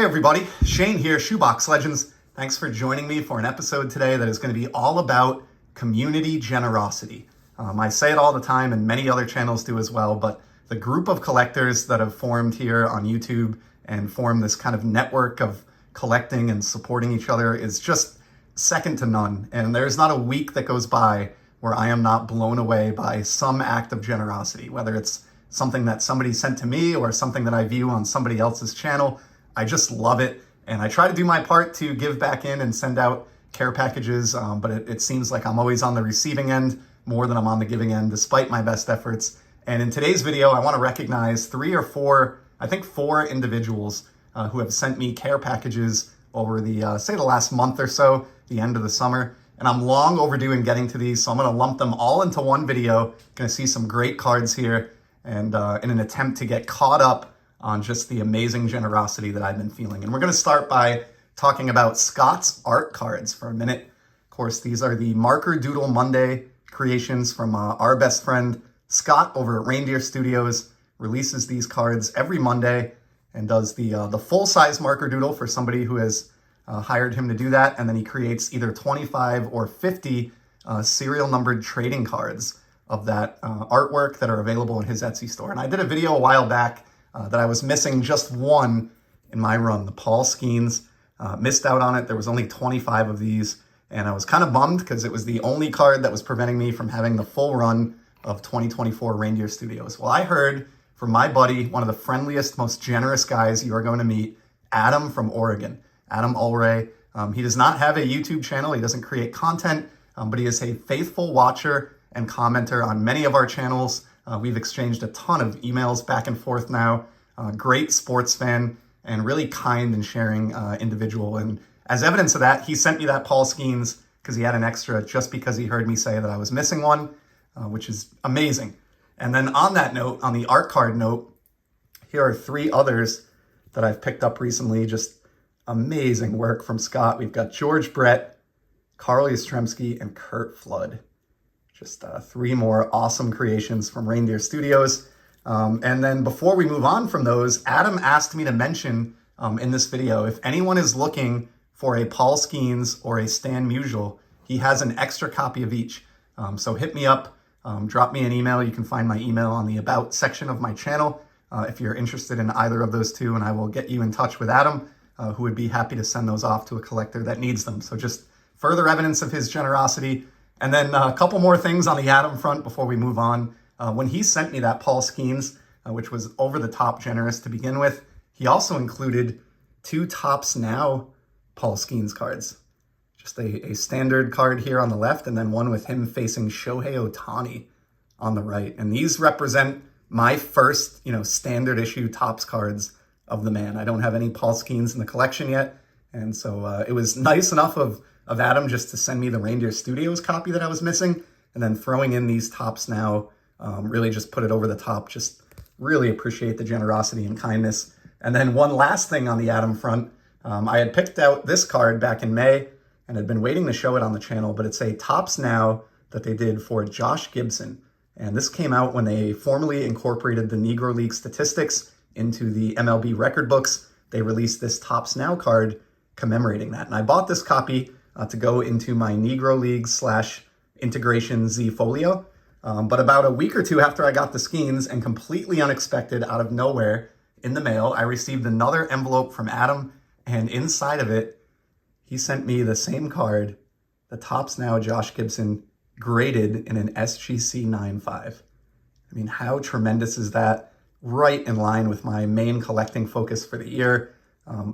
Hey everybody, Shane here, Shoebox Legends. Thanks for joining me for an episode today that is going to be all about community generosity. I say it all the time and many other channels do as well, but the group of collectors that have formed here on YouTube and formed this kind of network of collecting and supporting each other is just second to none. And there's not a week that goes by where I am not blown away by some act of generosity, whether it's something that somebody sent to me or something that I view on somebody else's channel. I just love it, and I try to do my part to give back in and send out care packages, but it seems like I'm always on the receiving end more than I'm on the giving end, despite my best efforts. And in today's video, I want to recognize four individuals who have sent me care packages over the, say the last month or so, the end of the summer. And I'm long overdue in getting to these, so I'm going to lump them all into one video. Going to see some great cards here, and in an attempt to get caught up on just the amazing generosity that I've been feeling. And we're going to start by talking about Scott's art cards for a minute. Of course, these are the Marker Doodle Monday creations from our best friend Scott over at Reindeer Studios. Releases these cards every Monday and does the full-size Marker Doodle for somebody who has hired him to do that. And then he creates either 25 or 50 serial numbered trading cards of that artwork that are available in his Etsy store. And I did a video a while back that I was missing just one in my run, the Paul Skeens. Missed out on it. There was only 25 of these, and I was kind of bummed because it was the only card that was preventing me from having the full run of 2024 Reindeer Studios. Well, I heard from my buddy, one of the friendliest, most generous guys you are going to meet, Adam from Oregon, Adam Ulray. He does not have a YouTube channel. He doesn't create content, but he is a faithful watcher and commenter on many of our channels. We've exchanged a ton of emails back and forth now. Great sports fan and really kind and sharing individual. And as evidence of that, he sent me that Paul Skeens because he had an extra just because he heard me say that I was missing one, which is amazing. And then on that note, on the art card note, here are three others that I've picked up recently. Just amazing work from Scott. We've got George Brett, Carl Yastrzemski, and Curt Flood. Just three more awesome creations from Reindeer Studios. And then before we move on from those, Adam asked me to mention in this video, if anyone is looking for a Paul Skeens or a Stan Musial, he has an extra copy of each. So hit me up, drop me an email. You can find my email on the About section of my channel if you're interested in either of those two, and I will get you in touch with Adam, who would be happy to send those off to a collector that needs them. So just further evidence of his generosity. And then a couple more things on the Adam front before we move on. When he sent me that Paul Skeens, which was over the top generous to begin with, he also included two Topps Now Paul Skeens cards. Just a standard card here on the left, and then one with him facing Shohei Ohtani on the right. And these represent my first, standard issue Topps cards of the man. I don't have any Paul Skeens in the collection yet. And so it was nice enough of Adam just to send me the Reindeer Studios copy that I was missing, and then throwing in these Topps Now really just put it over the top. Just really appreciate the generosity and kindness. And then one last thing on the Adam front, I had picked out this card back in May and had been waiting to show it on the channel, but it's a Topps Now that they did for Josh Gibson. And this came out when they formally incorporated the Negro League statistics into the MLB record books. They released this Topps Now card commemorating that. And I bought this copy to go into my Negro League / Integration Z folio. But about a week or two after I got the Skeens, and completely unexpected out of nowhere in the mail, I received another envelope from Adam, and inside of it, he sent me the same card, the Topps Now Josh Gibson, graded in an SGC 9.5. I mean, how tremendous is that? Right in line with my main collecting focus for the year.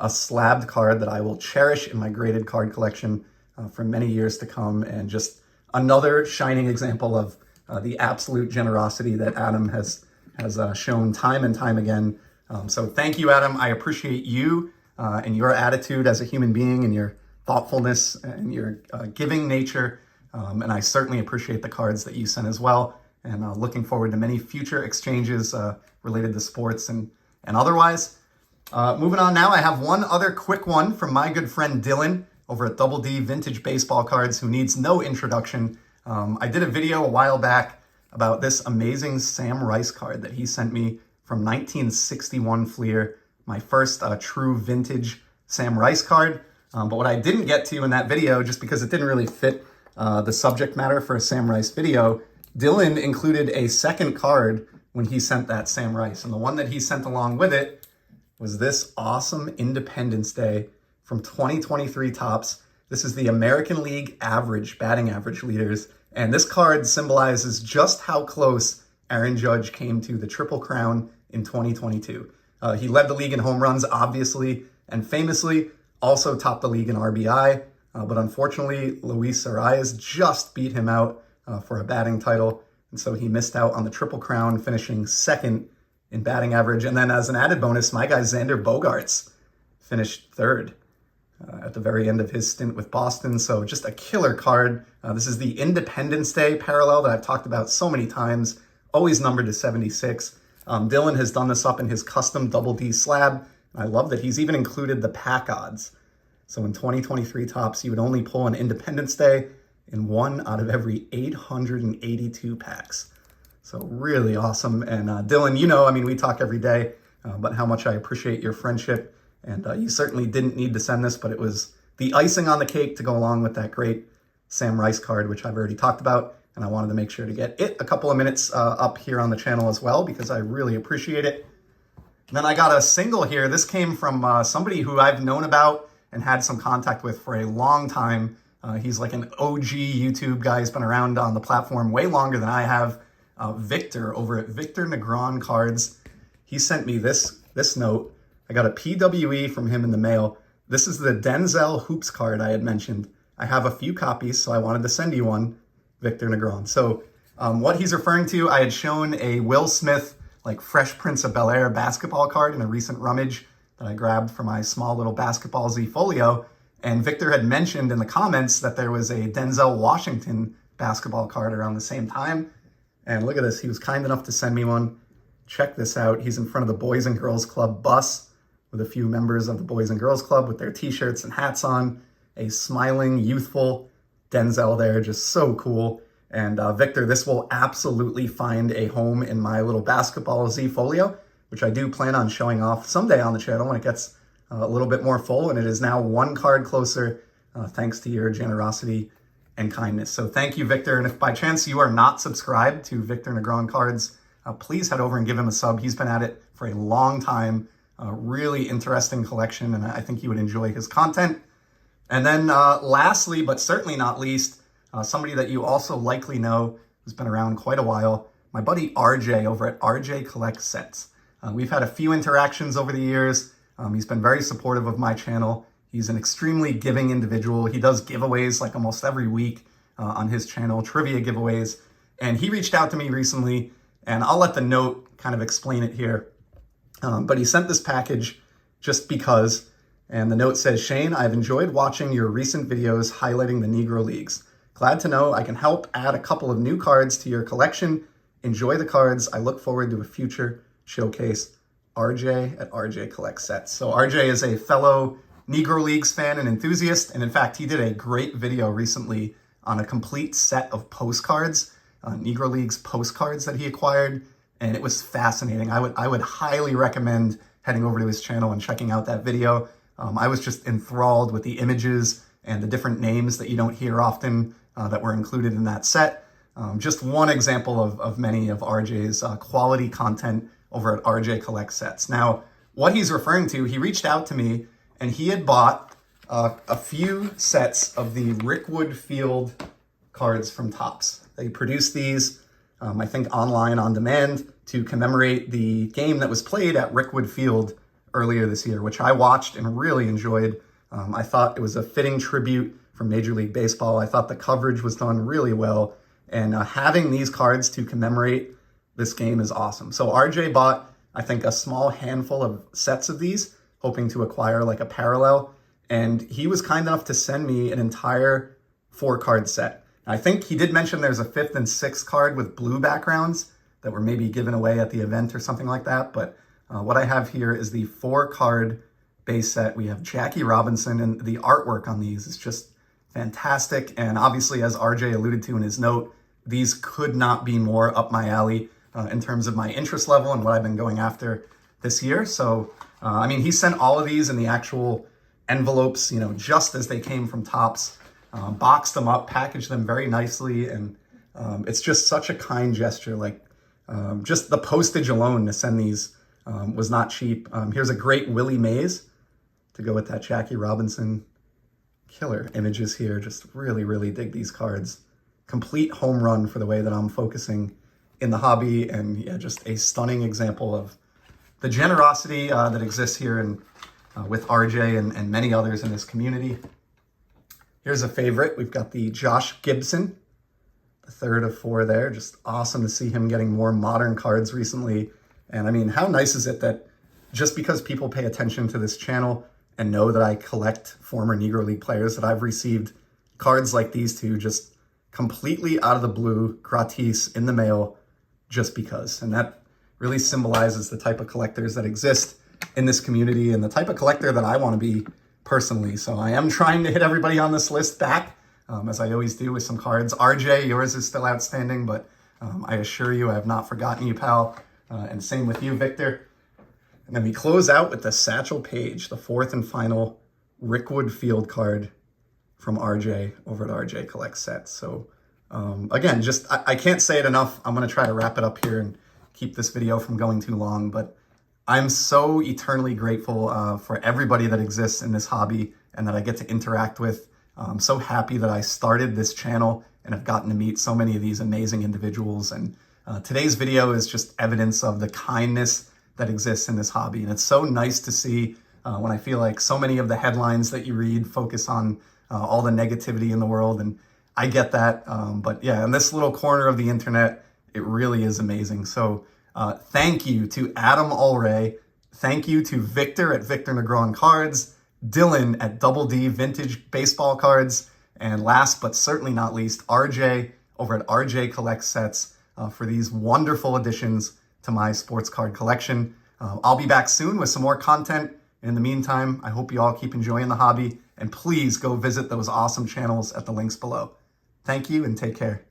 A slabbed card that I will cherish in my graded card collection for many years to come, and just another shining example of the absolute generosity that Adam has shown time and time again. So thank you, Adam. I appreciate you and your attitude as a human being, and your thoughtfulness and your giving nature. And I certainly appreciate the cards that you sent as well. And looking forward to many future exchanges related to sports and otherwise. Moving on now, I have one other quick one from my good friend Dylan over at Double D Vintage Baseball Cards, who needs no introduction. I did a video a while back about this amazing Sam Rice card that he sent me from 1961 Fleer. my first true vintage Sam Rice card. But what I didn't get to in that video, just because it didn't really fit the subject matter for a Sam Rice video, Dylan included a second card when he sent that Sam Rice. And the one that he sent along with it was this awesome Independence Day from 2023 Topps. This is the American League average, batting average leaders. And this card symbolizes just how close Aaron Judge came to the Triple Crown in 2022. He led the league in home runs, obviously, and famously also topped the league in RBI. But unfortunately, Luis Arias just beat him out for a batting title. And so he missed out on the Triple Crown, finishing second in batting average. And then as an added bonus, my guy Xander Bogaerts finished third at the very end of his stint with Boston. So just a killer card. This is the Independence Day parallel that I've talked about so many times, always numbered to 76. Dylan has done this up in his custom Double D slab. And I love that he's even included the pack odds. So in 2023 Topps, you would only pull an Independence Day in 1 out of every 882 packs. So really awesome. And Dylan, you know, I mean, we talk every day, but how much I appreciate your friendship. And you certainly didn't need to send this, but it was the icing on the cake to go along with that great Sam Rice card, which I've already talked about. And I wanted to make sure to get it a couple of minutes up here on the channel as well, because I really appreciate it. And then I got a single here. This came from somebody who I've known about and had some contact with for a long time. He's like an OG YouTube guy. He's been around on the platform way longer than I have. Victor over at Victor Negron Cards. He sent me this note. I got a PWE from him in the mail. This is the Denzel Hoops card I had mentioned. I have a few copies, so I wanted to send you one, Victor Negron. So what he's referring to, I had shown a Will Smith, like Fresh Prince of Bel-Air basketball card in a recent rummage that I grabbed for my small little basketball Z folio. And Victor had mentioned in the comments that there was a Denzel Washington basketball card around the same time. And look at this, he was kind enough to send me one. Check this out. He's in front of the Boys and Girls Club bus with a few members of the Boys and Girls Club with their t-shirts and hats on. A smiling, youthful Denzel there, just so cool. And Victor, this will absolutely find a home in my little basketball Z folio, which I do plan on showing off someday on the channel when it gets a little bit more full. And it is now one card closer, thanks to your generosity and kindness. So thank you, Victor. And if by chance you are not subscribed to Victor Negron Cards, please head over and give him a sub. He's been at it for a long time. Really interesting collection, and I think you would enjoy his content. And then lastly, but certainly not least, somebody that you also likely know who's been around quite a while, my buddy RJ over at RJ Collect Sets. We've had a few interactions over the years. He's been very supportive of my channel. He's an extremely giving individual. He does giveaways like almost every week on his channel, trivia giveaways. And he reached out to me recently, and I'll let the note kind of explain it here. But he sent this package just because, and the note says, Shane, I've enjoyed watching your recent videos highlighting the Negro Leagues. Glad to know I can help add a couple of new cards to your collection. Enjoy the cards. I look forward to a future showcase. RJ at RJ Collect Sets. So RJ is a fellow Negro Leagues fan and enthusiast, and in fact, he did a great video recently on a complete set of postcards, Negro Leagues postcards that he acquired, and it was fascinating. I would highly recommend heading over to his channel and checking out that video. I was just enthralled with the images and the different names that you don't hear often that were included in that set. Just one example of many of RJ's quality content over at RJ Collect Sets. Now, what he's referring to, he reached out to me and he had bought a few sets of the Rickwood Field cards from Topps. They produced these, I think, online on demand to commemorate the game that was played at Rickwood Field earlier this year, which I watched and really enjoyed. I thought it was a fitting tribute from Major League Baseball. I thought the coverage was done really well, and having these cards to commemorate this game is awesome. So RJ bought, I think, a small handful of sets of these, hoping to acquire like a parallel, and he was kind enough to send me an entire 4-card set. I think he did mention there's a 5th and 6th card with blue backgrounds that were maybe given away at the event or something like that, but what I have here is the 4-card base set. We have Jackie Robinson, and the artwork on these is just fantastic. And obviously, as RJ alluded to in his note, these could not be more up my alley in terms of my interest level and what I've been going after this year. So I mean, he sent all of these in the actual envelopes, you know, just as they came from Topps, boxed them up, packaged them very nicely, and it's just such a kind gesture. Like, just the postage alone to send these was not cheap. Here's a great Willie Mays to go with that Jackie Robinson. Killer images here. Just really, really dig these cards. Complete home run for the way that I'm focusing in the hobby, and yeah, just a stunning example of the generosity that exists here and with RJ and many others in this community. Here's a favorite. We've got the Josh Gibson, the third of 4 there. Just awesome to see him getting more modern cards recently. And I mean, how nice is it that just because people pay attention to this channel and know that I collect former Negro League players, that I've received cards like these two just completely out of the blue, gratis, in the mail, just because. And that really symbolizes the type of collectors that exist in this community and the type of collector that I want to be personally. So I am trying to hit everybody on this list back, as I always do with some cards. RJ, yours is still outstanding, but I assure you I have not forgotten you, pal. And same with you, Victor. And then we close out with the Satchel Paige, the 4th and final Rickwood Field card from RJ over at RJ Collect Sets. So again, just I can't say it enough. I'm going to try to wrap it up here and keep this video from going too long, but I'm so eternally grateful for everybody that exists in this hobby and that I get to interact with. I'm so happy that I started this channel and have gotten to meet so many of these amazing individuals. And today's video is just evidence of the kindness that exists in this hobby. And it's so nice to see when I feel like so many of the headlines that you read focus on all the negativity in the world. And I get that. But yeah, in this little corner of the internet, it really is amazing. So thank you to Adam Ulray. Thank you to Victor at Victor Negron Cards, Dylan at Double D Vintage Baseball Cards, and last but certainly not least, RJ over at RJ Collect Sets for these wonderful additions to my sports card collection. I'll be back soon with some more content. In the meantime, I hope you all keep enjoying the hobby, and please go visit those awesome channels at the links below. Thank you and take care.